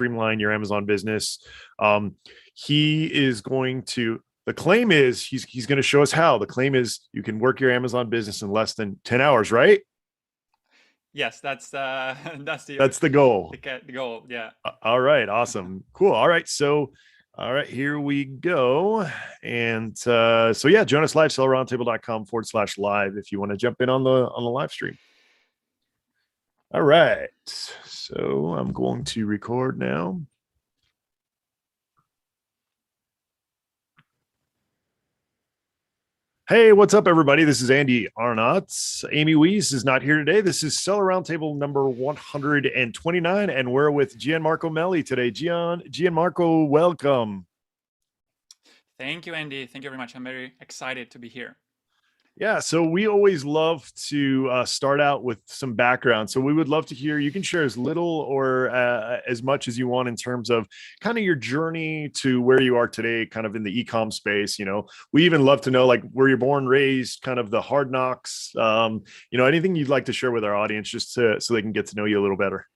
streamline your Amazon business. He is going to. The claim is he's going to show us how. The claim is you can work your Amazon business in less than 10 hours, right? Yes, that's that's That's the goal. the goal. Yeah. All right, awesome, cool. All right, so all right, here we go. And so yeah, Jonas Live, sellerroundtable.com/live if you want to jump in on the live stream. All right, so I'm going to record now. Hey, what's up, everybody? This is Andy Arnott. Amy Weiss is not here today. This is Seller Roundtable number 129, and we're with Gianmarco Melli today. Gianmarco, welcome. Thank you, Andy. Thank you very much. I'm very excited to be here. Yeah, so we always love to start out with some background. So we would love to hear, you can share as little or as much as you want in terms of kind of your journey to where you are today, kind of in the e-com space. We even love to know like where you're born, raised, kind of the hard knocks, anything you'd like to share with our audience just so they can get to know you a little better.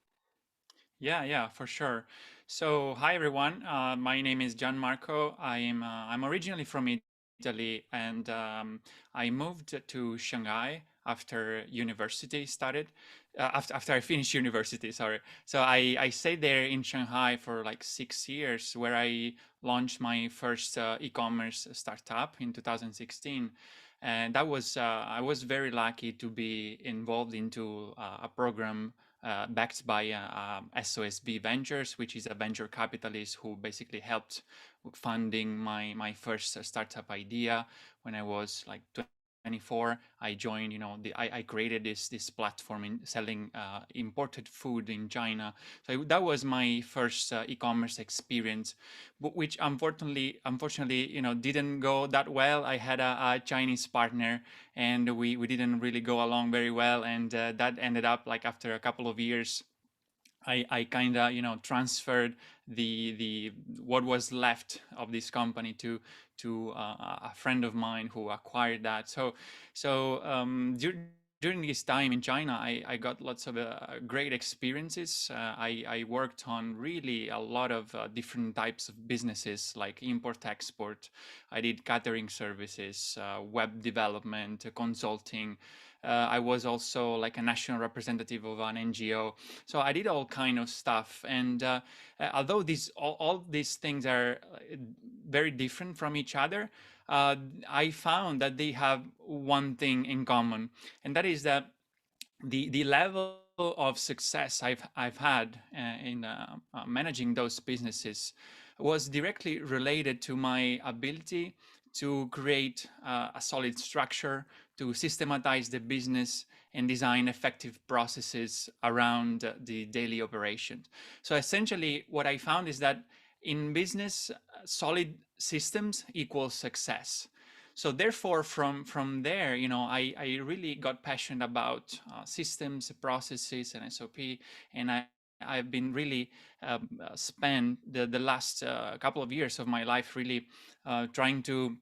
Yeah, for sure. So hi, everyone. My name is Gianmarco. I'm originally from Italy, and I moved to Shanghai after university started. After I finished university, sorry. So I stayed there in Shanghai for like 6 years, where I launched my first e-commerce startup in 2016. And that was I was very lucky to be involved into a program backed by SOSB Ventures, which is a venture capitalist who basically helped funding my first startup idea when I was like 24. I joined, I created this platform in selling imported food in China. So that was my first e-commerce experience, but which unfortunately, didn't go that well. I had a Chinese partner, and we didn't really go along very well, and that ended up like after a couple of years. I kind of transferred the what was left of this company to a friend of mine who acquired that. During this time in China, I got lots of great experiences. I worked on really a lot of different types of businesses like import export. I did catering services, web development, consulting. I was also like a national representative of an NGO. So I did all kind of stuff. And although all these things are very different from each other, I found that they have one thing in common, and that is that the level of success I've had in managing those businesses was directly related to my ability to create a solid structure, to systematize the business, and design effective processes around the daily operations. So essentially, what I found is that in business, solid systems equals success. So therefore, from there, I really got passionate about systems, processes, and SOP, and I've been really spent the last couple of years of my life really trying to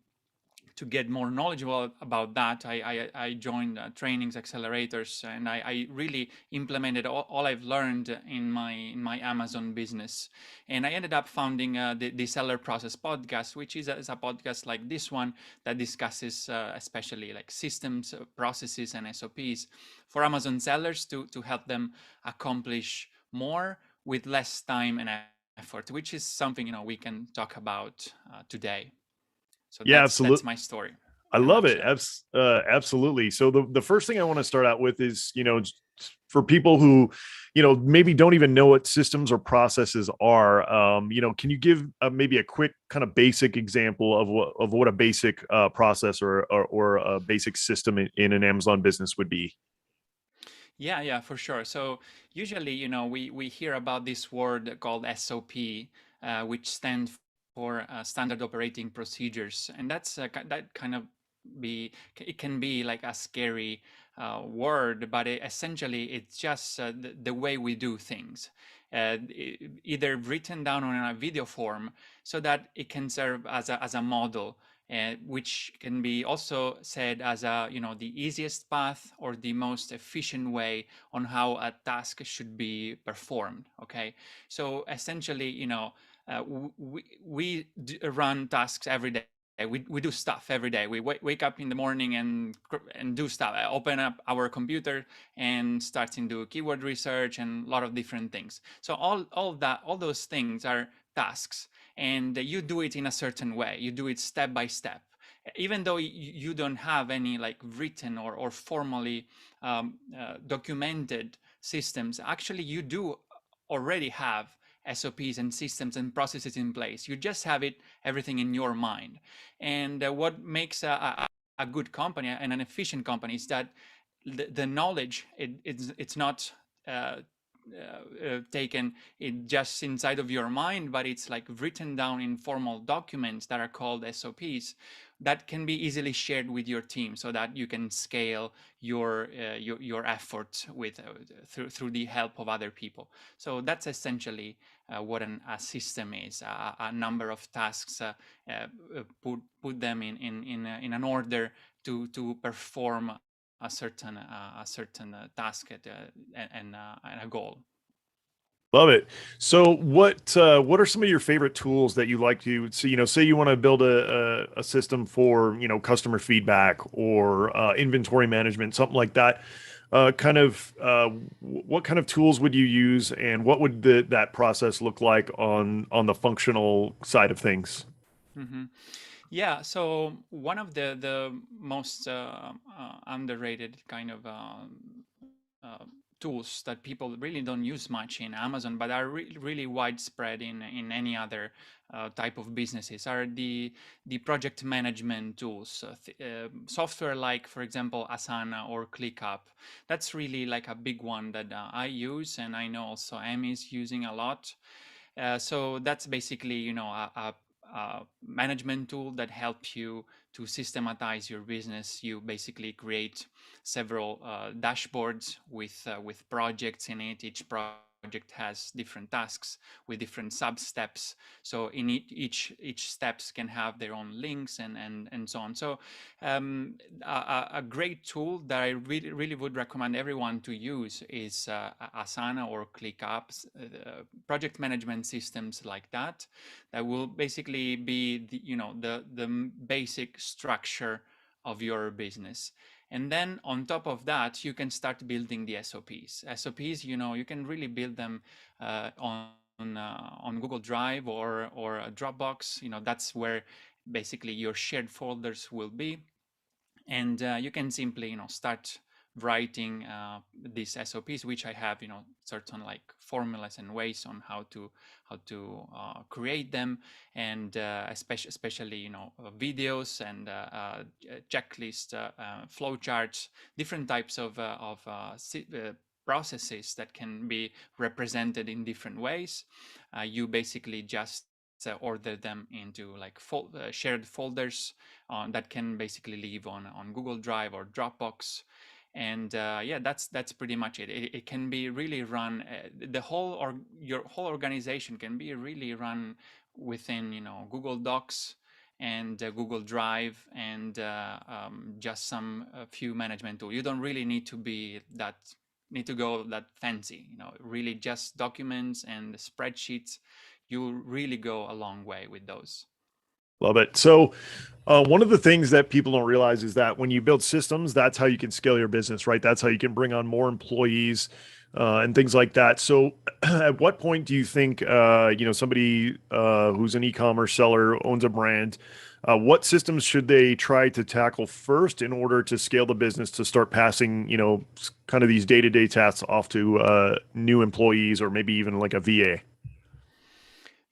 get more knowledgeable about that. I joined trainings, accelerators, and I really implemented all I've learned in my Amazon business. And I ended up founding the Seller Process podcast, which is a podcast like this one that discusses especially like systems, processes, and SOPs for Amazon sellers to help them accomplish more with less time and effort, which is something we can talk about today. So Yeah, that's absolutely. my story I in a love it. nutshell. Absolutely. So the first thing I want to start out with is, for people who, maybe don't even know what systems or processes are, can you give maybe a quick kind of basic example of what a basic process or a basic system in an Amazon business would be? Yeah, for sure. So usually, we hear about this word called SOP, which stands for standard operating procedures, and that kind of it can be like a scary word, but essentially it's just the way we do things, either written down on a video form so that it can serve as a model. which can be also said as a, the easiest path or the most efficient way on how a task should be performed. Okay, so essentially, we run tasks every day. We do stuff every day. We wake up in the morning and do stuff. I open up our computer and starting to do keyword research and a lot of different things. So all those things are tasks, and you do it in a certain way. You do it step by step, even though you don't have any like written or formally documented systems. Actually, you do already have SOPs and systems and processes in place. You just have it everything in your mind. And what makes a good company and an efficient company is that the knowledge, it's not taken it just inside of your mind, but it's like written down in formal documents that are called SOPs that can be easily shared with your team, so that you can scale your efforts with through the help of other people. So that's essentially what a system is: a number of tasks, put them in an order to perform a certain task and a goal. Love it. So what are some of your favorite tools that you like to, so say you want to build a system for customer feedback or inventory management, something like that. What kind of tools would you use, and what would that process look like on the functional side of things? Hmm. Yeah, so one of the most underrated kind of uh, tools that people really don't use much in Amazon, but are really widespread in any other type of businesses, are the project management tools, software like, for example, Asana or ClickUp. That's really like a big one that I use, and I know also Amy is using a lot. So that's basically, a management tool that helps you to systematize your business. You basically create several dashboards with projects in it. Each project has different tasks with different sub steps. So in each steps can have their own links and so on. So a great tool that I really would recommend everyone to use is Asana or ClickUp, project management systems like that. That will basically be the basic structure of your business. And then on top of that, you can start building the SOPs. SOPs, you can really build them on Google Drive or a Dropbox. That's where basically your shared folders will be, and you can simply start writing these SOPs, which I have certain like formulas and ways on how to create them, and especially videos and checklist, flowcharts, different types of processes that can be represented in different ways. You basically just order them into like shared folders that can basically live on Google Drive or Dropbox. And yeah, that's pretty much it. It can be really run, your whole organization can be really run within Google Docs and Google Drive, and just some a few management tool. You don't really need to go that fancy. Really just documents and spreadsheets. You really go a long way with those. Love it. So, one of the things that people don't realize is that when you build systems, that's how you can scale your business, right? That's how you can bring on more employees, and things like that. So, at what point do you think, somebody who's an e-commerce seller owns a brand, what systems should they try to tackle first in order to scale the business to start passing, kind of these day-to-day tasks off to new employees or maybe even like a VA?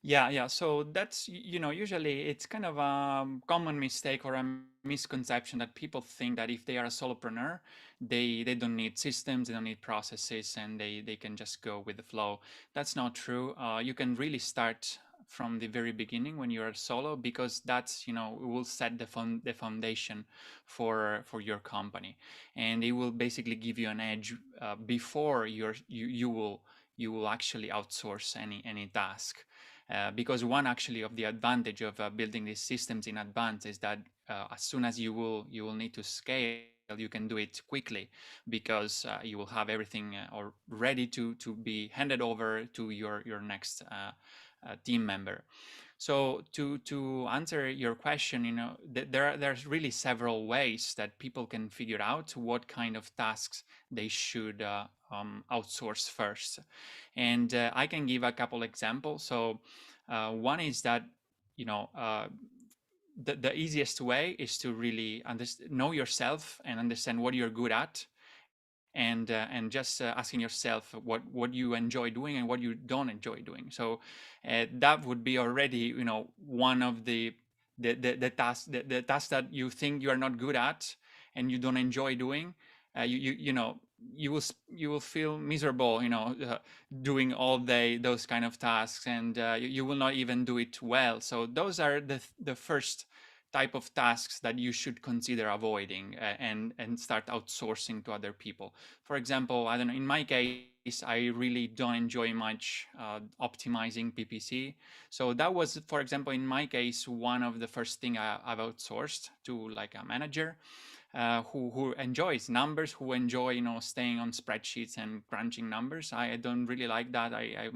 Yeah. So that's, usually it's kind of a common mistake or a misconception that people think that if they are a solopreneur, they don't need systems, they don't need processes, and they can just go with the flow. That's not true. You can really start from the very beginning when you're solo, because that's, it will set the foundation for your company, and it will basically give you an edge before you will you will actually outsource any task. Because one actually of the advantage of building these systems in advance is that as soon as you will need to scale, you can do it quickly, because you will have everything or ready to be handed over to your next team member. So to answer your question, there's really several ways that people can figure out what kind of tasks they should outsource first, and I can give a couple examples. So one is that you know. The easiest way is to really know yourself and understand what you're good at, and just asking yourself what you enjoy doing and what you don't enjoy doing. So that would be already one of the tasks, the tasks that you think you are not good at and you don't enjoy doing. You will feel miserable, doing all day those kind of tasks, and you will not even do it well. So those are the first type of tasks that you should consider avoiding, and start outsourcing to other people. For example, I don't know, in my case, I really don't enjoy much optimizing PPC. So that was, for example, in my case, one of the first thing I've outsourced to like a manager who enjoys numbers, who enjoy staying on spreadsheets and crunching numbers. I don't really like that. I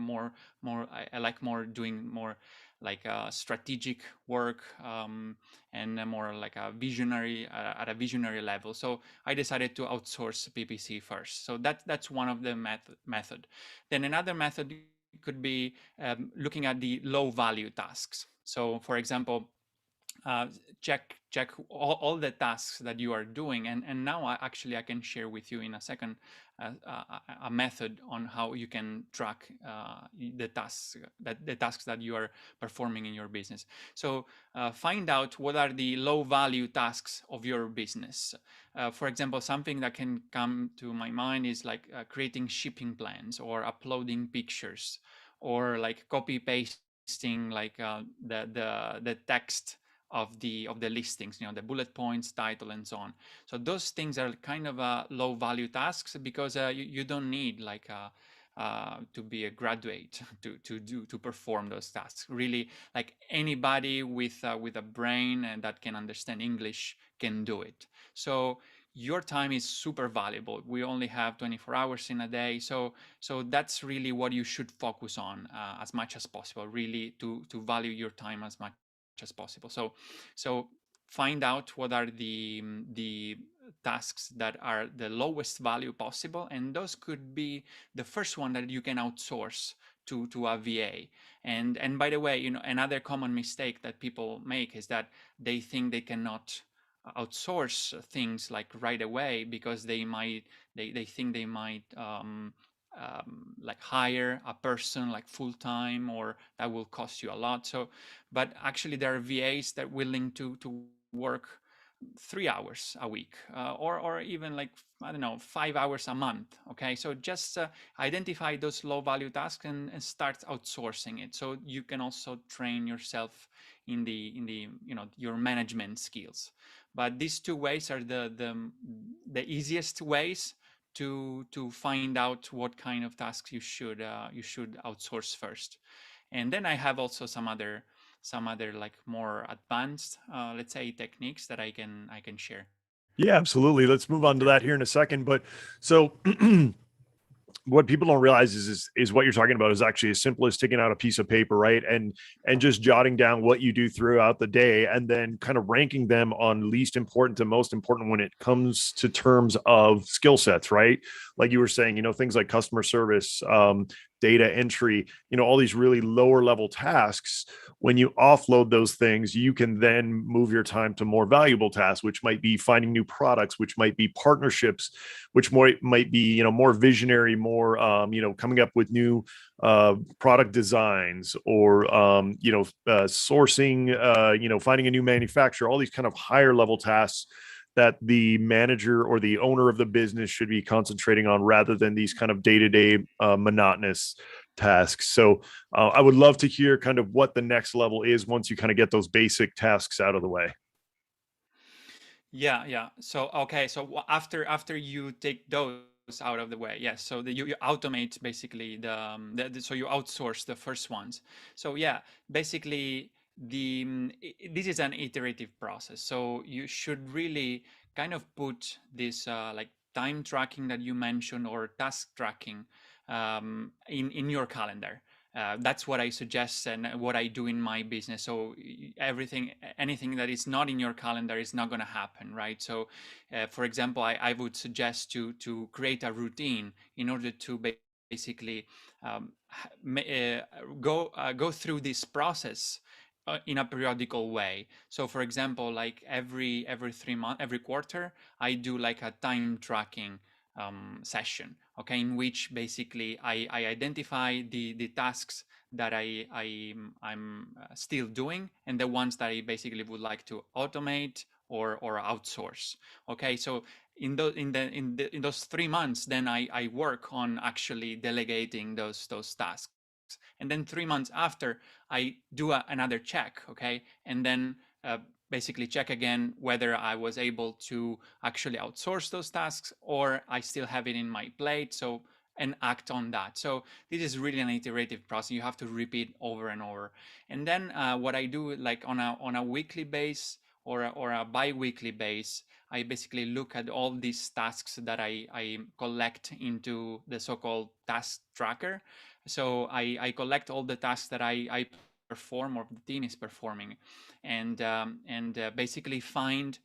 like more doing more like strategic work, and more like a visionary at a visionary level. So I decided to outsource PPC first. So that's one of the method. Then another method could be looking at the low value tasks. So for example, uh, check all the tasks that you are doing, and now I can share with you in a second a method on how you can track the tasks that you are performing in your business. So find out what are the low value tasks of your business. For example, something that can come to my mind is like creating shipping plans or uploading pictures, or like copy pasting like the text of the listings, the bullet points, title, and so on. So those things are kind of low value tasks, because you don't need like to be a graduate to perform those tasks. Really, like anybody with a brain and that can understand English can do it. So your time is super valuable. We only have 24 hours in a day, so that's really what you should focus on as much as possible. Really, to value your time as much as possible. So find out what are the tasks that are the lowest value possible, and those could be the first one that you can outsource to a VA. And by the way, another common mistake that people make is that they think they cannot outsource things like right away, because they think they might like hire a person like full time, or that will cost you a lot. So but actually there are VAs that are willing to work 3 hours a week, or even like, I don't know, 5 hours a month. Okay, so just identify those low value tasks and start outsourcing it, so you can also train yourself in the your management skills. But these two ways are the easiest ways to find out what kind of tasks you should outsource first. And then I have also some other like more advanced, let's say, techniques that I can share. Yeah, absolutely. Let's move on to that here in a second. But so what people don't realize is what you're talking about is actually as simple as taking out a piece of paper, right? And just jotting down what you do throughout the day, and then kind of ranking them on least important to most important when it comes to terms of skill sets, right? Like you were saying, things like customer service, data entry, all these really lower level tasks. When you offload those things, you can then move your time to more valuable tasks, which might be finding new products, which might be partnerships, which might be, more visionary, more, coming up with new product designs, or, sourcing, finding a new manufacturer, all these kind of higher level tasks that the manager or the owner of the business should be concentrating on, rather than these kind of day-to-day monotonous tasks. So I would love to hear kind of what the next level is once you kind of get those basic tasks out of the way. Yeah, yeah. So okay, so after you take those, out of the way. Yes, so you automate basically so you outsource the first ones. So yeah, basically this is an iterative process. So you should really kind of put this like time tracking that you mentioned or task tracking in your calendar. That's what I suggest and what I do in my business. So anything that is not in your calendar is not going to happen, right? So, for example, I would suggest to create a routine in order to basically go through this process in a periodical way. So, for example, like every 3 months, every quarter, I do like a time tracking session, okay, in which basically I identify the tasks that I'm still doing and the ones that I basically would like to automate or outsource. Okay, so in those 3 months, then I work on actually delegating those tasks, and then 3 months after I do another check, okay, and then basically check again whether I was able to actually outsource those tasks or I still have it in my plate. So and act on that. So this is really an iterative process. You have to repeat over and over. And then what I do, like on a weekly base or a bi-weekly base, I basically look at all these tasks that I collect into the so-called task tracker. So I collect all the tasks that I perform or the team is performing, and basically find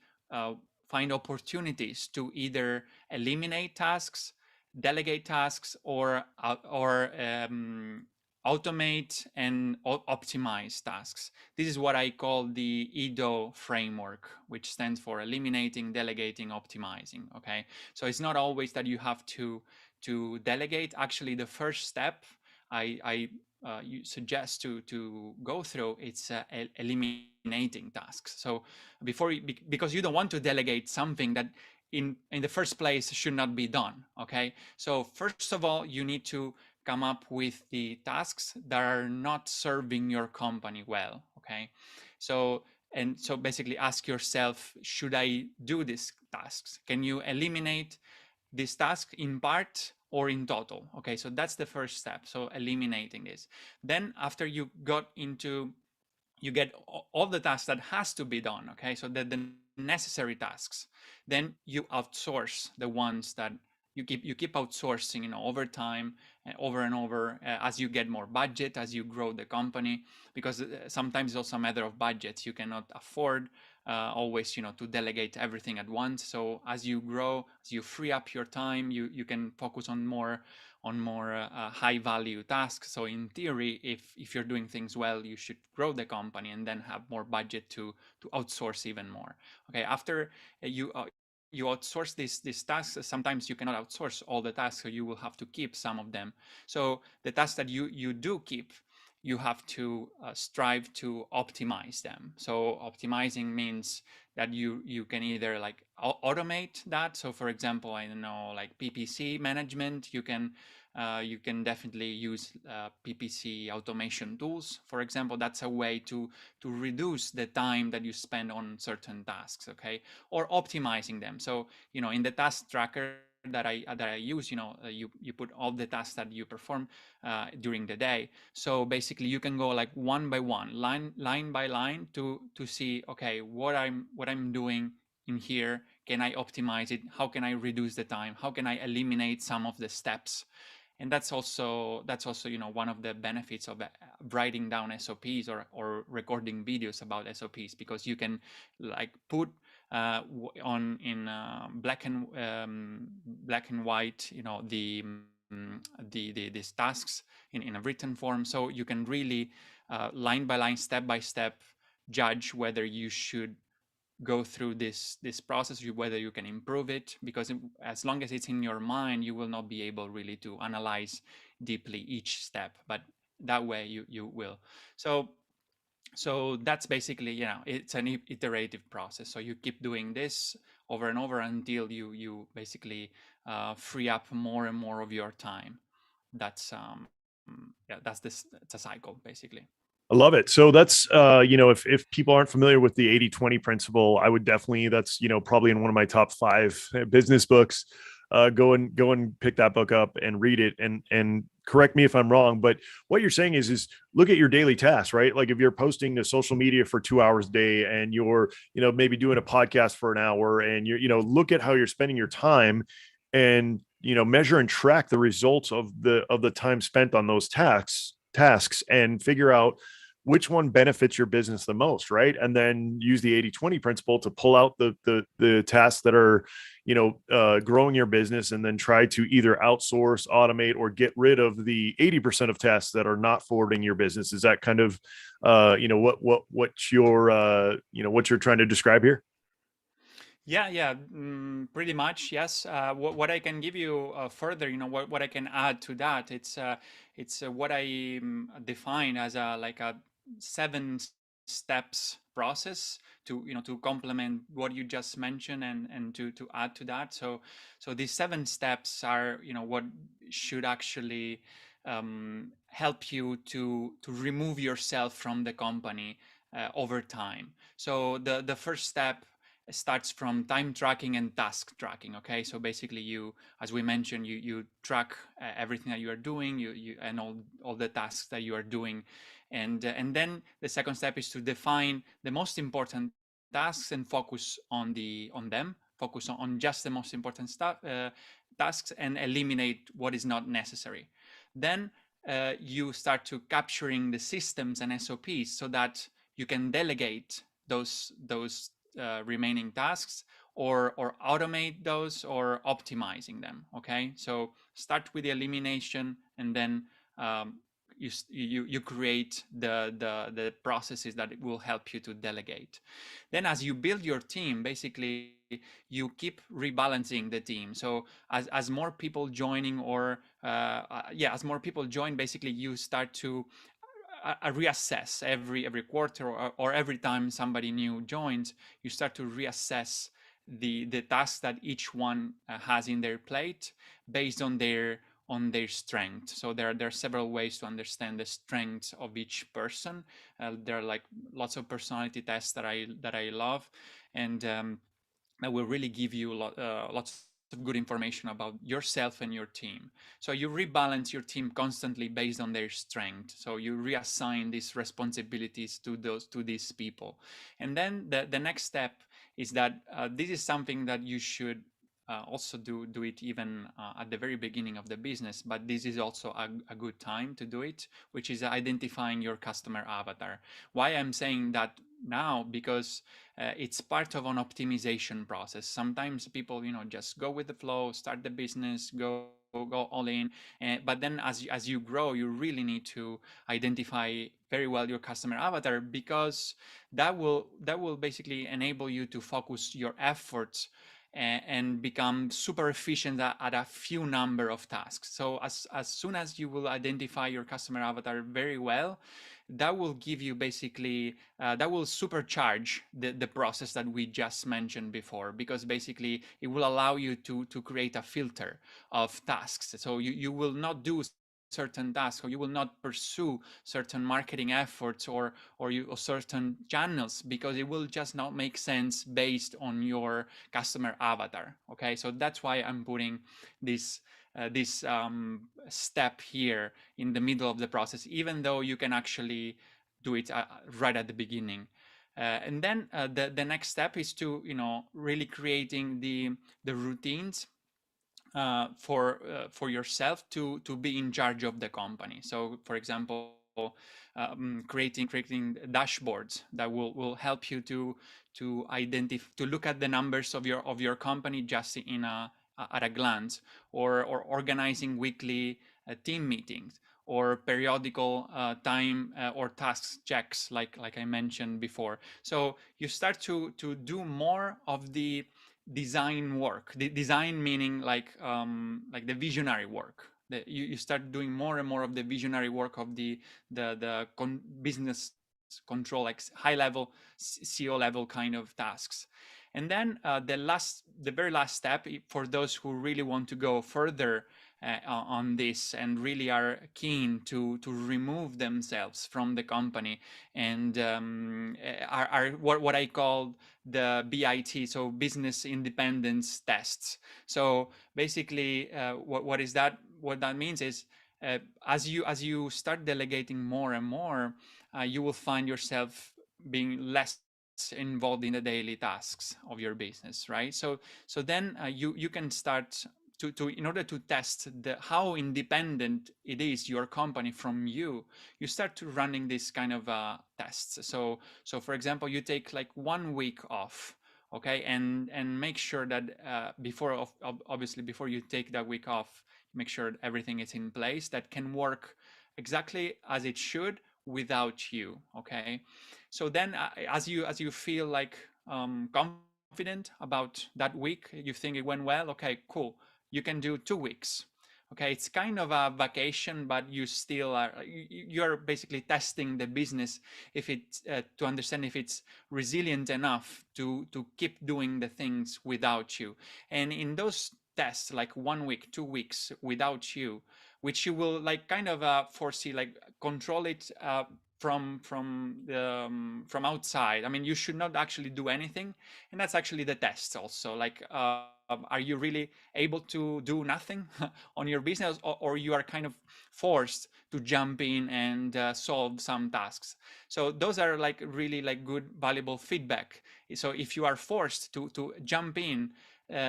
opportunities to either eliminate tasks, delegate tasks, or automate and optimize tasks. This is what I call the EDO framework, which stands for eliminating, delegating, optimizing. Okay, so it's not always that you have to delegate. Actually, the first step I you suggest to go through, it's eliminating tasks. So because you don't want to delegate something that in the first place should not be done. Okay, so first of all, you need to come up with the tasks that are not serving your company well. Okay, so basically ask yourself, should I do these tasks? Can you eliminate this task in part or in total? Okay, so that's the first step. So eliminating this. Then after you get all the tasks that has to be done, okay, so the necessary tasks, then you outsource the ones that you keep outsourcing, over time, over and over, as you get more budget, as you grow the company, because sometimes it's also a matter of budget. You cannot afford always to delegate everything at once. So as you grow, as you free up your time, you can focus on more high value tasks. So in theory, if you're doing things well, you should grow the company and then have more budget to outsource even more. Okay, after you outsource these tasks, sometimes you cannot outsource all the tasks, so you will have to keep some of them. So the tasks that you do keep, you have to strive to optimize them. So optimizing means that you can either like automate that. So for example, I don't know, like PPC management, you can definitely use PPC automation tools. For example, that's a way to reduce the time that you spend on certain tasks, okay, or optimizing them. So in the task tracker that I use, you put all the tasks that you perform during the day. So basically, you can go like one by one, line by line, to see, okay, what I'm doing in here. Can I optimize it? How can I reduce the time? How can I eliminate some of the steps? And that's also one of the benefits of writing down SOPs or recording videos about SOPs, because you can like put on in black and white, these tasks in a written form, so you can really line by line, step by step, judge whether you should go through this process, whether you can improve it, because as long as it's in your mind, you will not be able really to analyze deeply each step, but that way you will. So that's basically, it's an iterative process. So you keep doing this over and over until you basically free up more and more of your time. That's it's a cycle basically. I love it. So that's, if people aren't familiar with the 80-20 principle, I would definitely, that's, probably in one of my top 5 business books. go and pick that book up and read it. And correct me if I'm wrong, but what you're saying is look at your daily tasks, right? Like if you're posting to social media for 2 hours a day, and you're, maybe doing a podcast for an hour, and you're, look at how you're spending your time, and, measure and track the results of the time spent on those tasks, and figure out which one benefits your business the most, right? And then use the 80/20 principle to pull out the tasks that are, growing your business, and then try to either outsource, automate, or get rid of the 80% of tasks that are not forwarding your business. Is that kind of, what you're trying to describe here? Yeah, pretty much, yes. What I can give you further, what I can add to that, it's what I define as a like a seven steps process to to complement what you just mentioned, and to add to that. So these seven steps are what should actually help you to remove yourself from the company over time. So the first step starts from time tracking and task tracking. Okay, so basically, as we mentioned, you track everything that you are doing, you and all the tasks that you are doing, and then the second step is to define the most important tasks and focus on them, focus on just the most important stuff, tasks, and eliminate what is not necessary. Then you start to capturing the systems and SOPs so that you can delegate those remaining tasks, or automate those, or optimizing them. Okay, so start with the elimination, and then you create the processes that will help you to delegate. Then as you build your team, basically you keep rebalancing the team. So as more people joining, or as more people join, basically you start to reassess every quarter, or every time somebody new joins. You start to reassess the tasks that each one has in their plate, based on their strength. So there are several ways to understand the strengths of each person. There are like lots of personality tests that I love, and that will really give you lots of good information about yourself and your team. So you rebalance your team constantly based on their strength. So you reassign these responsibilities to these people. And then the next step is that this is something that you should also do it even at the very beginning of the business, but this is also a good time to do it, which is identifying your customer avatar. Why I'm saying that now? Because it's part of an optimization process. Sometimes people, just go with the flow, start the business, go all in. But then as you grow, you really need to identify very well your customer avatar, because that will basically enable you to focus your efforts and become super efficient at a few number of tasks. So as soon as you will identify your customer avatar very well, that will give you basically that will supercharge the process that we just mentioned before, because basically it will allow you to create a filter of tasks. So you will not do certain tasks, or you will not pursue certain marketing efforts, or certain channels, because it will just not make sense based on your customer avatar. Okay, so that's why I'm putting this step here in the middle of the process, even though you can actually do it right at the beginning. And then the next step is to really creating the routines for yourself to be in charge of the company. So, for example, creating dashboards that will help you to identify, to look at the numbers of your company just at a glance, or organizing weekly team meetings, or periodical time or task checks, like I mentioned before. So you start to do more of the design work. The design meaning like the visionary work. You start doing more and more of the visionary work of the business control, like high level CEO level kind of tasks. And then the very last step, for those who really want to go further on this and really are keen to remove themselves from the company and are what I call the BIT, so business independence tests. So basically, what is that? What that means is as you start delegating more and more, you will find yourself being less involved in the daily tasks of your business, right? So then you can start to in order to test the how independent it is your company from you. You start to running this kind of tests. So for example, you take like 1 week off, okay, and make sure that obviously before you take that week off, make sure everything is in place that can work exactly as it should without you, okay. So then as you feel like confident about that week, you think it went well, okay, cool, you can do 2 weeks. Okay, it's kind of a vacation, but you still are you're basically testing the business if it's to understand if it's resilient enough to keep doing the things without you. And in those tests, like 1 week, 2 weeks without you, which you will like kind of foresee, like control it from outside. I mean, you should not actually do anything, and that's actually the test also. Like, are you really able to do nothing on your business, or you are kind of forced to jump in and solve some tasks? So those are like really like good, valuable feedback. So if you are forced to jump in,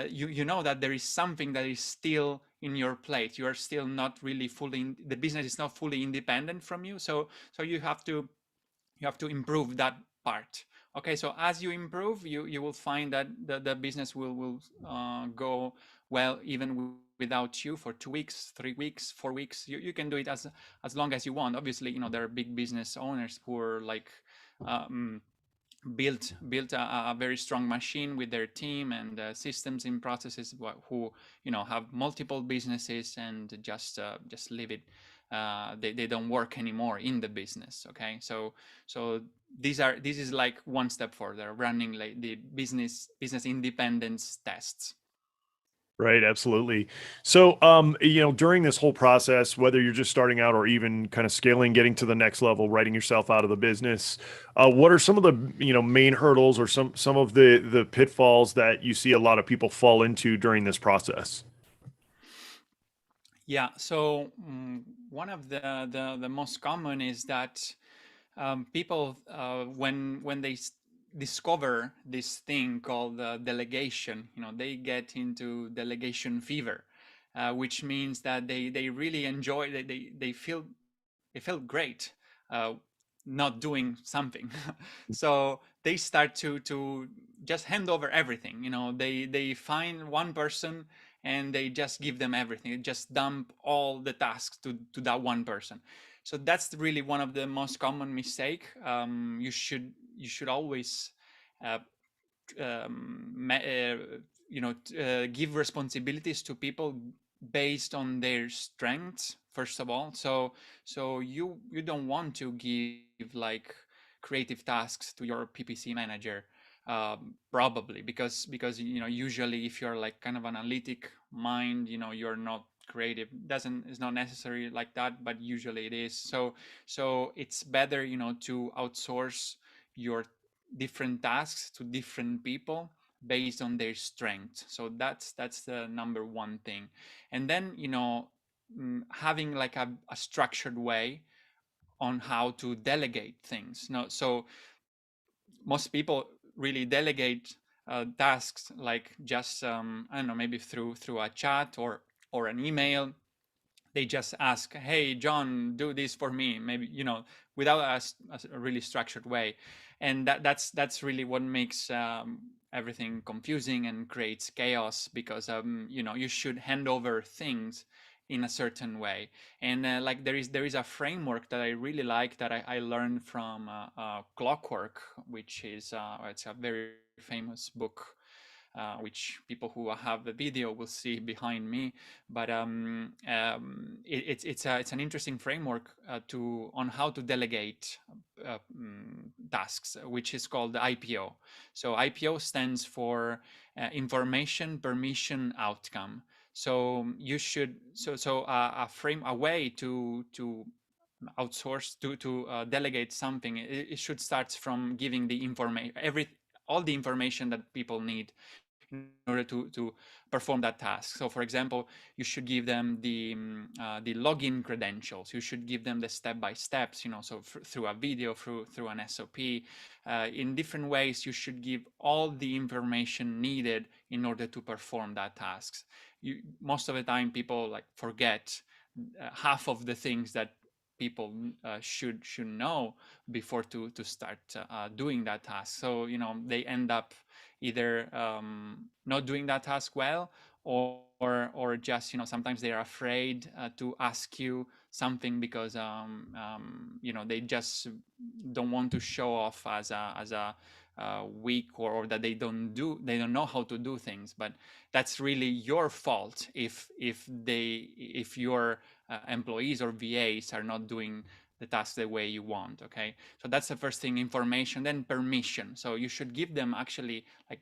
you know that there is something that is still in your plate. You are still not really fully the business is not fully independent from you. So you have to improve that part. Okay, so as you improve, you will find that the business will go well even without you for 2 weeks, 3 weeks, 4 weeks. You can do it as long as you want. Obviously, there are big business owners who are like um, built a very strong machine with their team and systems and processes, who have multiple businesses and just leave it. They don't work anymore in the business. Okay, so this is like one step further, running like the business independence tests. Right, absolutely. So, during this whole process, whether you're just starting out or even kind of scaling, getting to the next level, writing yourself out of the business, what are some of the, main hurdles or some of the pitfalls that you see a lot of people fall into during this process? Yeah, so one of the most common is that people when they discover this thing called delegation, they get into delegation fever, which means that they really enjoy, they feel great uh, not doing something. So they start to just hand over everything. They find one person and they just give them everything. They just dump all the tasks to that one person. So that's really one of the most common mistake. You should always uh, give responsibilities to people based on their strengths first of all. So you don't want to give like creative tasks to your PPC manager, probably because usually if you're like kind of analytic mind, you're not creative. Doesn't It's not necessary like that, but usually it is. So it's better to outsource your different tasks to different people based on their strength. So that's the number one thing. And then having like a structured way on how to delegate things. No, so most people really delegate tasks like just I don't know, maybe through a chat or an email. They just ask, hey John, do this for me, maybe, without a really structured way. And that's really what makes everything confusing and creates chaos, because you should hand over things in a certain way. And like there is a framework that I really like, that I learned from Clockwork, which is it's a very famous book, which people who have the video will see behind me. But it's an interesting framework to on how to delegate tasks, which is called the IPO. So IPO stands for information, permission, outcome. So you should a way to outsource to delegate something. It should start from giving the information, all the information that people need in order to perform that task. So for example, you should give them the login credentials. You should give them the step by steps, so through a video, through an SOP, in different ways. You should give all the information needed in order to perform that tasks. Most of the time people like forget half of the things that people should know before to start doing that task. So they end up either not doing that task well, or just sometimes they are afraid to ask you something because they just don't want to show off as a weak, or that they don't know how to do things. But that's really your fault if your employees or VAs are not doing the task the way you want. Okay, so that's the first thing: information. Then permission. So you should give them actually like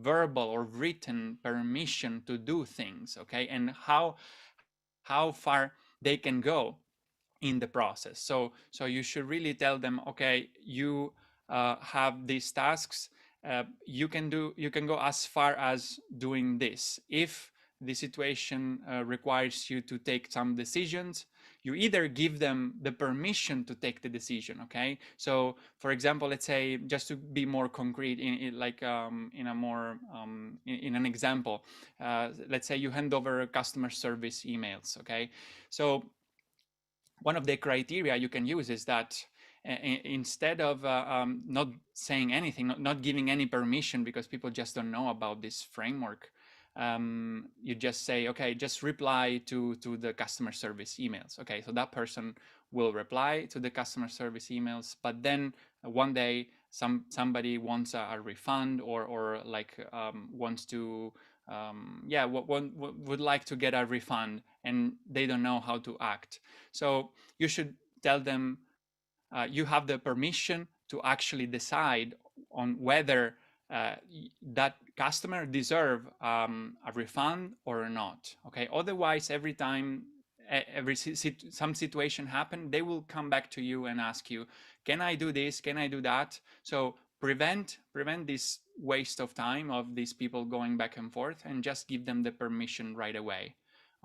verbal or written permission to do things. Okay, and how far they can go in the process. So you should really tell them, okay, you have these tasks. You can go as far as doing this. If the situation requires you to take some decisions, you either give them the permission to take the decision. Okay, so for example, let's say, just to be more concrete, in a more in an example, let's say you hand over customer service emails. Okay, so one of the criteria you can use is that instead of not saying anything, not giving any permission, because people just don't know about this framework, you just say, okay, just reply to the customer service emails. Okay, so that person will reply to the customer service emails, but then one day somebody wants a refund, or like wants to would like to get a refund, and they don't know how to act. So you should tell them you have the permission to actually decide on whether that customer deserve a refund or not. Okay, otherwise every time some situation happen, they will come back to you and ask you, can I do this, can I do that? So prevent this waste of time of these people going back and forth, and just give them the permission right away.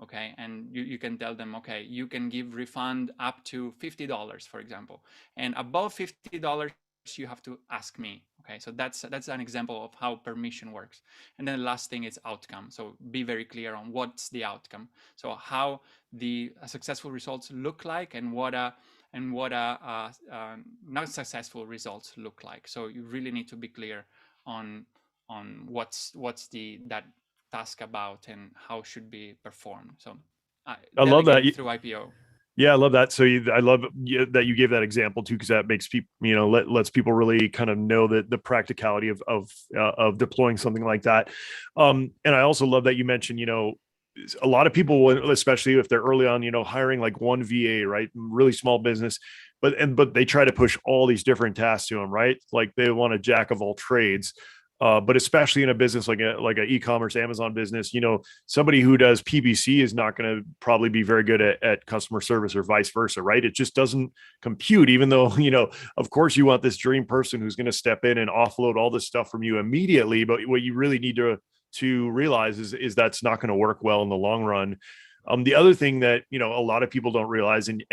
Okay, and you can tell them, okay, you can give refund up to $50, for example, and above $50 you have to ask me. Okay, so that's an example of how permission works. And then the last thing is outcome. So be very clear on what's the outcome, so how the successful results look like, and what not successful results look like. So you really need to be clear on what's that task about, and how should be performed. So I love that. delegate through IPO. Yeah, I love that. So I love that you gave that example too, because that makes people, lets people really kind of know that the practicality of deploying something like that. And I also love that you mentioned, a lot of people, especially if they're early on, hiring like one VA, right, really small business, but they try to push all these different tasks to them, right? Like they want a jack of all trades. But especially in a business like a e-commerce Amazon business, somebody who does PPC is not going to probably be very good at customer service, or vice versa, right? It just doesn't compute, even though, of course you want this dream person who's going to step in and offload all this stuff from you immediately. But what you really need to realize is that's not going to work well in the long run. The other thing that, a lot of people don't realize, and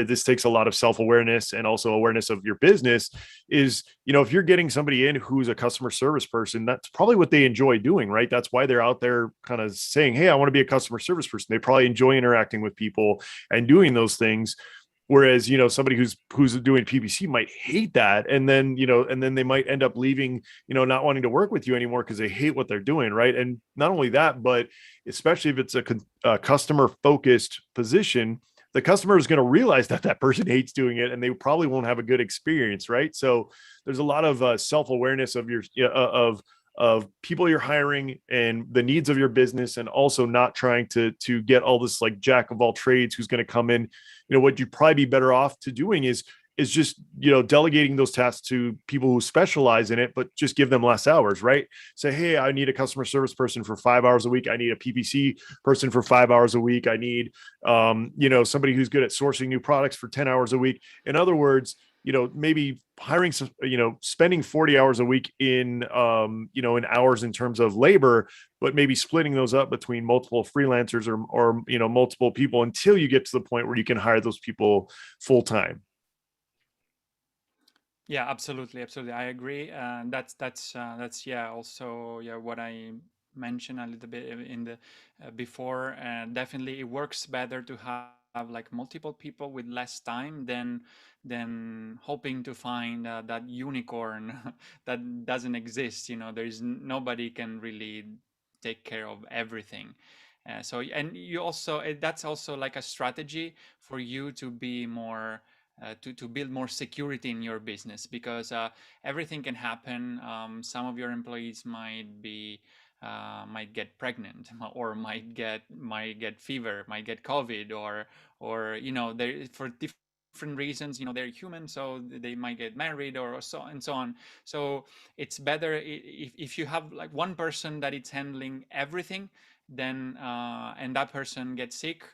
this takes a lot of self-awareness and also awareness of your business, is, if you're getting somebody in who's a customer service person, that's probably what they enjoy doing, right? That's why they're out there kind of saying, hey, I want to be a customer service person. They probably enjoy interacting with people and doing those things. Whereas, somebody who's doing PPC might hate that. And then, they might end up leaving, not wanting to work with you anymore because they hate what they're doing. Right. And not only that, but especially if it's a customer focused position, the customer is going to realize that person hates doing it, and they probably won't have a good experience. Right. So there's a lot of self-awareness of of people you're hiring and the needs of your business, and also not trying to get all this like jack of all trades who's going to come in. What you'd probably be better off to doing is is just, delegating those tasks to people who specialize in it, but just give them less hours, right? Say, hey, I need a customer service person for 5 hours a week. I need a PPC person for 5 hours a week. I need, somebody who's good at sourcing new products for 10 hours a week. In other words, maybe hiring some, spending 40 hours a week in hours in terms of labor, but maybe splitting those up between multiple freelancers or multiple people until you get to the point where you can hire those people full time. Yeah, absolutely, absolutely. I agree. That's yeah. Also, yeah, what I mentioned a little bit in the before. Definitely, it works better to have like multiple people with less time than hoping to find that unicorn that doesn't exist. There's nobody can really take care of everything. So, and you also that's also like a strategy for you to be more to build more security in your business, because everything can happen. Some of your employees might get pregnant or might get fever, might get COVID, or they for different reasons, they're human, so they might get married or so and so on. So it's better if you have like one person that is handling everything, then and that person gets sick,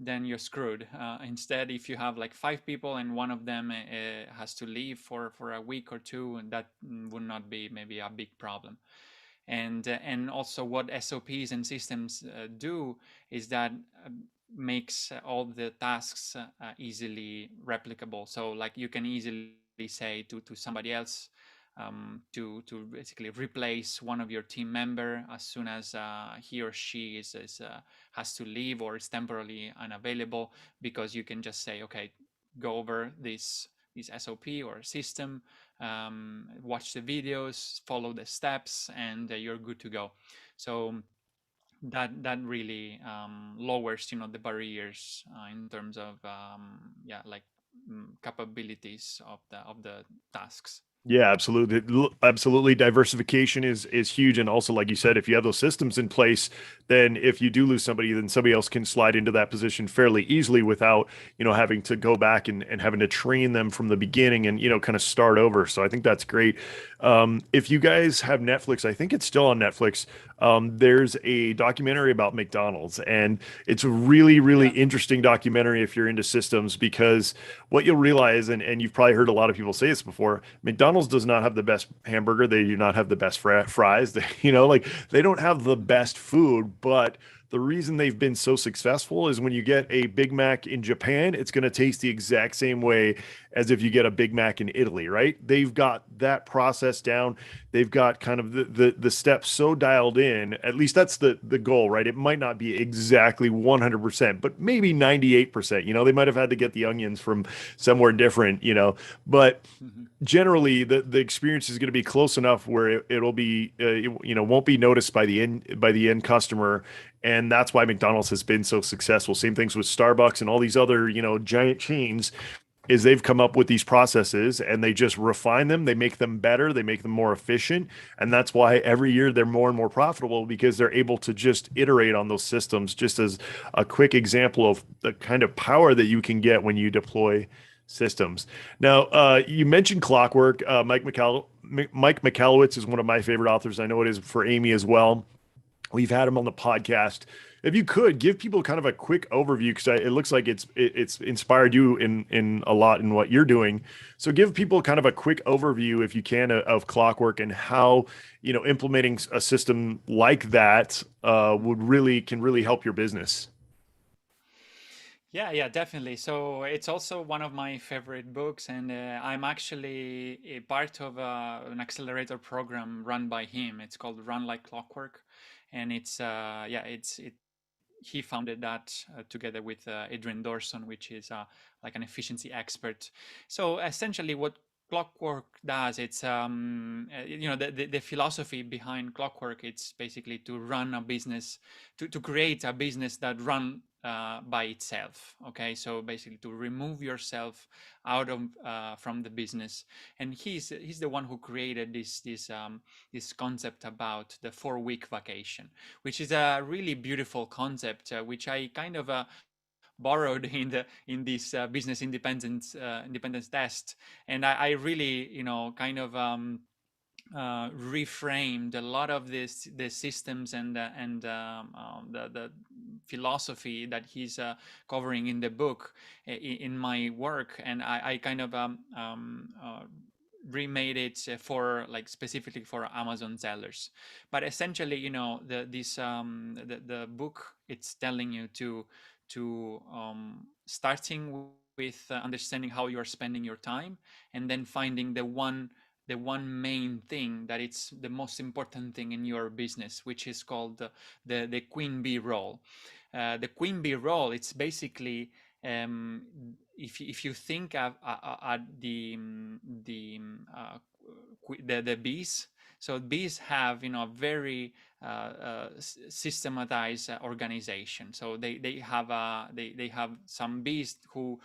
then you're screwed. Instead, if you have like five people and one of them has to leave for a week or two, and that would not be maybe a big problem. And also what SOPs and systems do is that makes all the tasks easily replicable. So like you can easily say to somebody else to basically replace one of your team member as soon as he or she has to leave or is temporarily unavailable, because you can just say, okay, go over this SOP or system, watch the videos, follow the steps, and you're good to go. So that really lowers the barriers in terms of yeah, like capabilities of the tasks. Yeah, absolutely. Absolutely. Diversification is huge. And also, like you said, if you have those systems in place, then if you do lose somebody, then somebody else can slide into that position fairly easily without, having to go back and having to train them from the beginning and, kind of start over. So I think that's great. If you guys have Netflix, I think it's still on Netflix. There's a documentary about McDonald's, and it's a really, really Yeah. interesting documentary if you're into systems, because what you'll realize, and you've probably heard a lot of people say this before, McDonald's does not have the best hamburger. They do not have the best fries. Like they don't have the Mhm. best food, but the reason they've been so successful is when you get a Big Mac in Japan, it's going to taste the exact same way as if you get a Big Mac in Italy, right? They've got that process down. They've got kind of the steps so dialed in. At least that's the goal, right? It might not be exactly 100%, but maybe 98%. They might have had to get the onions from somewhere different, but Mhm. generally the experience is going to be close enough where it'll be won't be noticed by the end customer, and that's why McDonald's has been so successful. Same things with Starbucks and all these other giant chains, is they've come up with these processes and they just refine them, they make them better, they make them more efficient, and that's why every year they're more and more profitable, because they're able to just iterate on those systems. Just as a quick example of the kind of power that you can get when you deploy systems. Now, you mentioned Clockwork. Mike Michalowicz is one of my favorite authors. I know it is for Amy as well. We've had him on the podcast. If you could give people kind of a quick overview, because it looks like it's inspired you in a lot in what you're doing. So give people kind of a quick overview, if you can, of Clockwork and how implementing a system like that can really help your business. Yeah, yeah, definitely. So it's also one of my favorite books, and I'm actually a part of an accelerator program run by him. It's called Run Like Clockwork, and it's yeah, he founded that together with Adrian Dorson, which is like an efficiency expert. So essentially, what Clockwork does, it's the philosophy behind Clockwork. It's basically to run a business, to create a business that run by itself. Okay, so basically to remove yourself out of from the business. And he's the one who created this concept about the 4 week vacation, which is a really beautiful concept, which I kind of borrowed in this business independence test. And I really, kind of reframed a lot of the systems and the philosophy that he's covering in the book in my work. And I kind of remade it for, like, specifically for Amazon sellers. But essentially, the book, it's telling you to starting with understanding how you are spending your time, and then finding the one main thing that it's the most important thing in your business, which is called the queen bee role. The queen bee role, it's basically, um, if you think of the the bees. So bees have, very systematized organization. So they have some bees who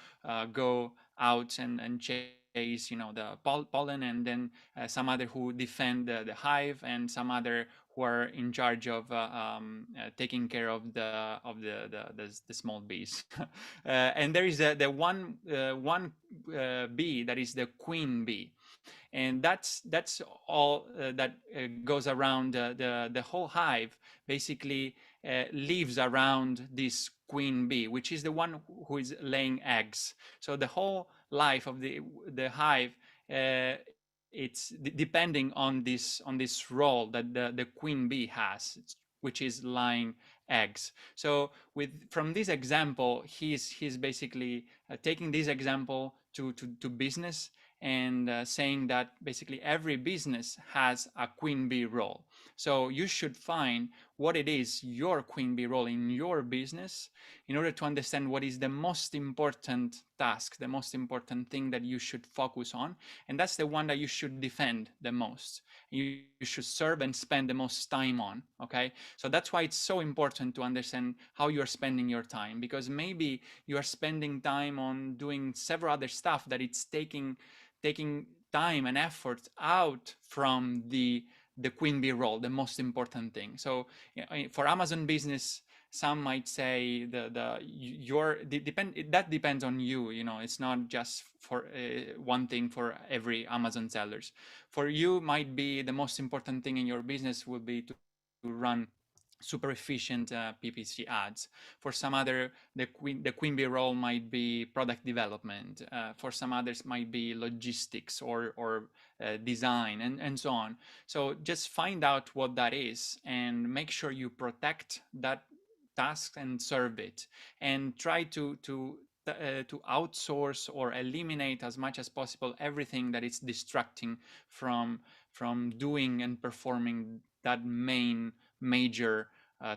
go out and chase, the pollen, and then some other who defend the hive, and some other who are in charge of taking care of the small bees. And there is the one bee that is the queen bee, and that's all that goes around the whole hive. Basically, lives around this queen bee, which is the one who is laying eggs. So the whole life of the hive, it's depending on this role that the queen bee has, which is laying eggs. So from this example, he's basically taking this example to business, and saying that basically every business has a queen bee role. So you should find what it is your queen bee role in your business, in order to understand what is the most important task, the most important thing that you should focus on, and that's the one that you should defend the most. You should serve and spend the most time on. Okay, so that's why it's so important to understand how you are spending your time, because maybe you are spending time on doing several other stuff that it's taking time and effort out from the queen bee role, the most important thing. So for Amazon business, some might say that depends on you. It's not just for one thing for every Amazon sellers. For you, might be the most important thing in your business will be to run super efficient PPC ads. For some other, the queen bee role might be product development. For some others, might be logistics or design, and so on. So just find out what that is, and make sure you protect that task and serve it, and try to outsource or eliminate as much as possible everything that is distracting from doing and performing that major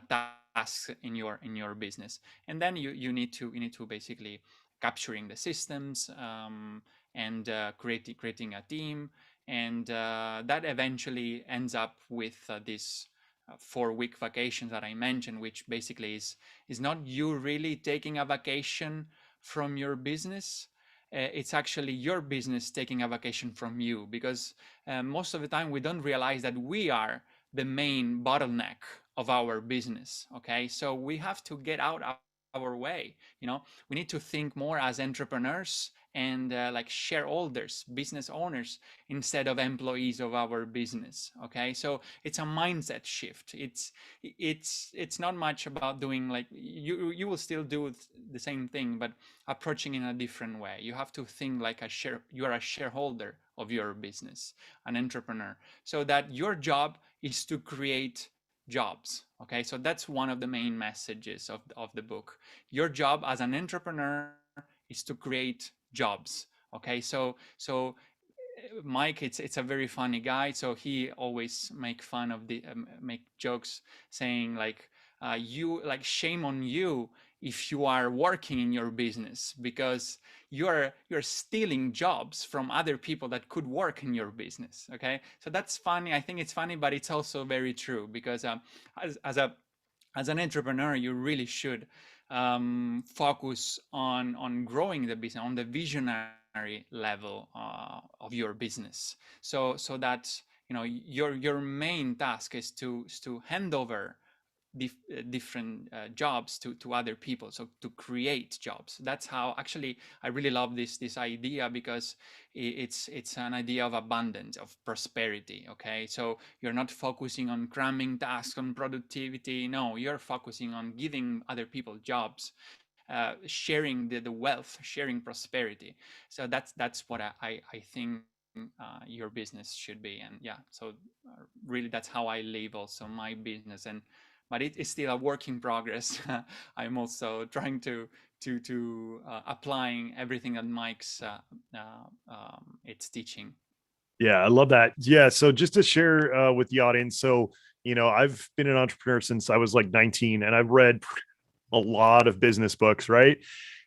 tasks in your business. And then you need to basically capturing the systems, and creating a team, and that eventually ends up with this 4-week vacation that I mentioned, which basically is not you really taking a vacation from your business. It's actually your business taking a vacation from you, because most of the time we don't realize that we are the main bottleneck of our business. Okay, so we have to get out our way. We need to think more as entrepreneurs and like shareholders, business owners, instead of employees of our business. Okay, so it's a mindset shift. It's not much about doing, like, you will still do the same thing, but approaching in a different way. You have to think like you are a shareholder of your business, an entrepreneur, so that your job is to create jobs. Okay, so that's one of the main messages of the book. Your job as an entrepreneur is to create jobs. Okay, so Mike, it's a very funny guy, so he always make jokes saying like, you like, shame on you if you are working in your business, because you're stealing jobs from other people that could work in your business. Okay, so that's funny. I think it's funny, but it's also very true, because as an entrepreneur, you really should focus on growing the business, on the visionary level of your business, so that your main task is to hand over different jobs to other people, so to create jobs. That's how actually I really love this idea, because it's an idea of abundance, of prosperity. Okay, so you're not focusing on cramming tasks, on productivity. No, you're focusing on giving other people jobs, sharing the wealth, sharing prosperity. So that's what I think your business should be. And yeah, so really that's how I live also my business. And but it's still a work in progress. I'm also trying to applying everything that Mike's it's teaching. Yeah, I love that. Yeah, so just to share with the audience, so I've been an entrepreneur since I was like 19, and I've read a lot of business books, right?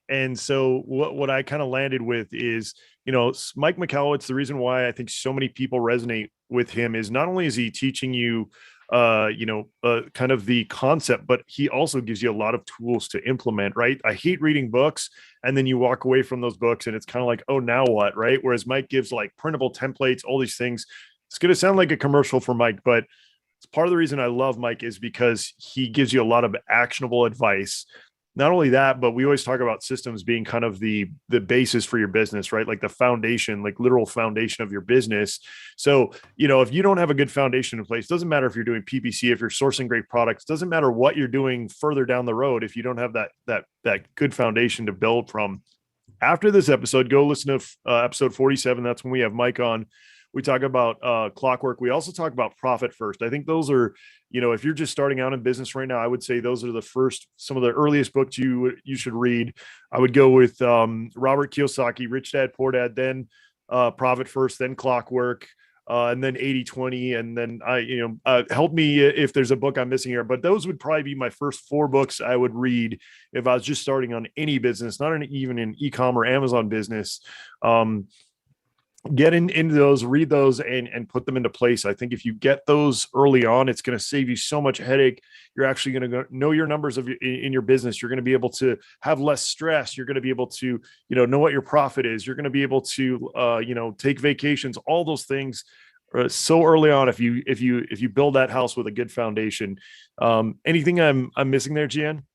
And so what I kind of landed with is, Mike Michalowicz, the reason why I think so many people resonate with him is not only is he teaching you, kind of the concept, but he also gives you a lot of tools to implement, right? I hate reading books and then you walk away from those books and it's kind of like, oh, now what, right? Whereas Mike gives like printable templates, all these things. It's going to sound like a commercial for Mike, but it's part of the reason I love Mike is because he gives you a lot of actionable advice. Not only that, but we always talk about systems being kind of the basis for your business, right? Like the foundation, like literal foundation of your business. So, if you don't have a good foundation in place, doesn't matter if you're doing PPC, if you're sourcing great products, doesn't matter what you're doing further down the road if you don't have that good foundation to build from. After this episode, go listen to episode 47. That's when we have Mike on. We talk about clockwork. We also talk about profit first. I think those are, if you're just starting out in business right now, I would say those are some of the earliest books you should read. I would go with Robert Kiyosaki, Rich Dad Poor Dad, then Profit First, then Clockwork, and then 80/20. And then help me if there's a book I'm missing here, but those would probably be my first four books I would read if I was just starting on any business, not even an e-com or Amazon business. Get into those, read those, and put them into place. I think if you get those early on, it's going to save you so much headache. You're actually going to know your numbers in your business. You're going to be able to have less stress. You're going to be able to, know what your profit is. You're going to be able to, take vacations, all those things so early on. If you build that house with a good foundation. Anything I'm missing there, Gian?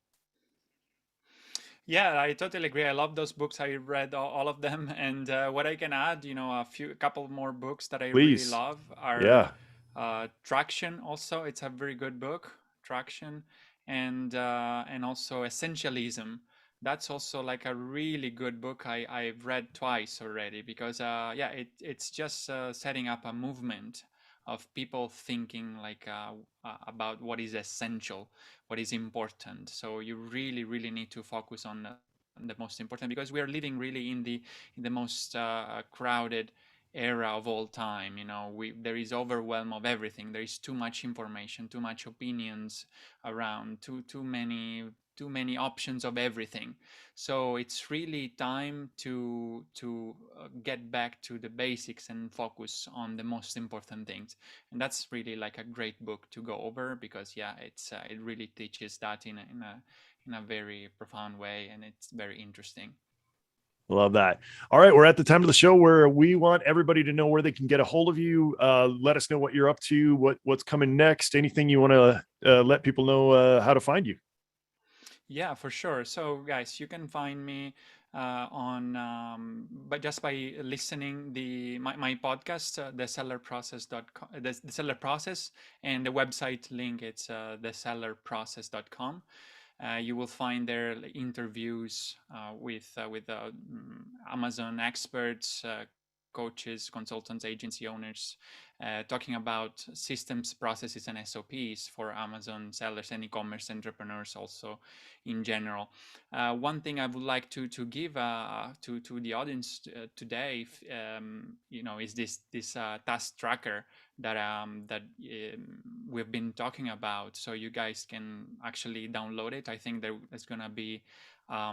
Yeah, I totally agree. I love those books. I read all of them. And what I can add, a couple more books that I really Please. love are Yeah. Traction. Also, it's a very good book, Traction, and also Essentialism. That's also like a really good book. I've read twice already, because yeah, it's just setting up a movement of people thinking like about what is essential, what is important. So you really need to focus on the most important, because we are living really in the most crowded era of all time. There is overwhelm of everything. There is too much information, too much opinions around, too many options of everything. So it's really time to get back to the basics and focus on the most important things. And that's really like a great book to go over, because yeah, it really teaches that in a very profound way, and it's very interesting. Love that. All right, we're at the time of the show where we want everybody to know where they can get a hold of you. Let us know what you're up to, what's coming next, anything you want to let people know how to find you. Yeah, for sure. So, guys, you can find me on, but just by listening my podcast, thesellerprocess.com, the seller process, and the website link. It's thesellerprocess.com. You will find there interviews with Amazon experts, coaches, consultants, agency owners, talking about systems, processes, and SOPs for Amazon sellers and e-commerce entrepreneurs also in general. One thing I would like to give to the audience today, is this task tracker that we've been talking about. So you guys can actually download it. I think there's gonna be a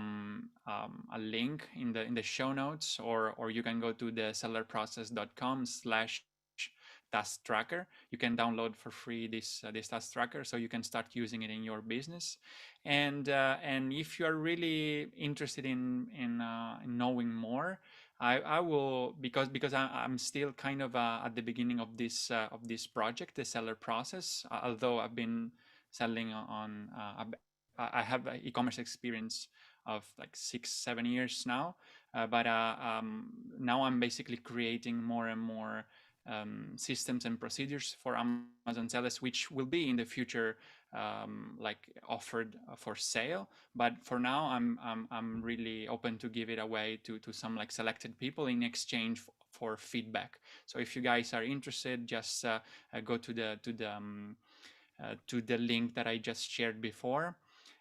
link in the show notes, or you can go to the sellerprocess.com/task tracker. You can download for free this task tracker, so you can start using it in your business. And if you are really interested in knowing more, I will, because I'm still kind of at the beginning of this project, the seller process. Although I've been selling on. I have an e-commerce experience of like 6-7 years now, but now I'm basically creating more and more systems and procedures for Amazon sellers, which will be in the future like offered for sale. But for now, I'm really open to give it away to some like selected people in exchange for feedback. So if you guys are interested, just go to the link that I just shared before,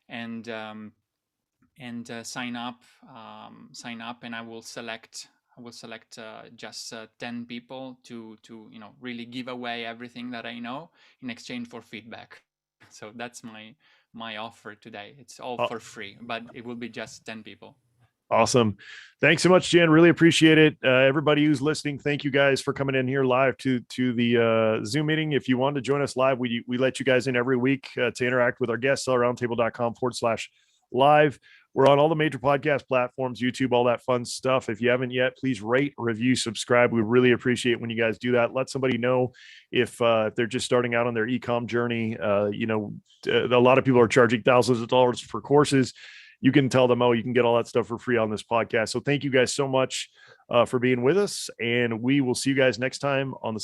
and sign up. And I will select just 10 people to really give away everything that I know in exchange for feedback. So that's my offer today. It's all for free, but it will be just 10 people. Awesome. Thanks so much, Jan. Really appreciate it. Everybody who's listening, thank you guys for coming in here live to the Zoom meeting. If you want to join us live, we let you guys in every week to interact with our guests, sellerroundtable.com/live. We're on all the major podcast platforms, YouTube, all that fun stuff. If you haven't yet, please rate, review, subscribe. We really appreciate when you guys do that. Let somebody know if they're just starting out on their e-com journey. A lot of people are charging thousands of dollars for courses. You can tell them, oh, you can get all that stuff for free on this podcast. So thank you guys so much for being with us. And we will see you guys next time on the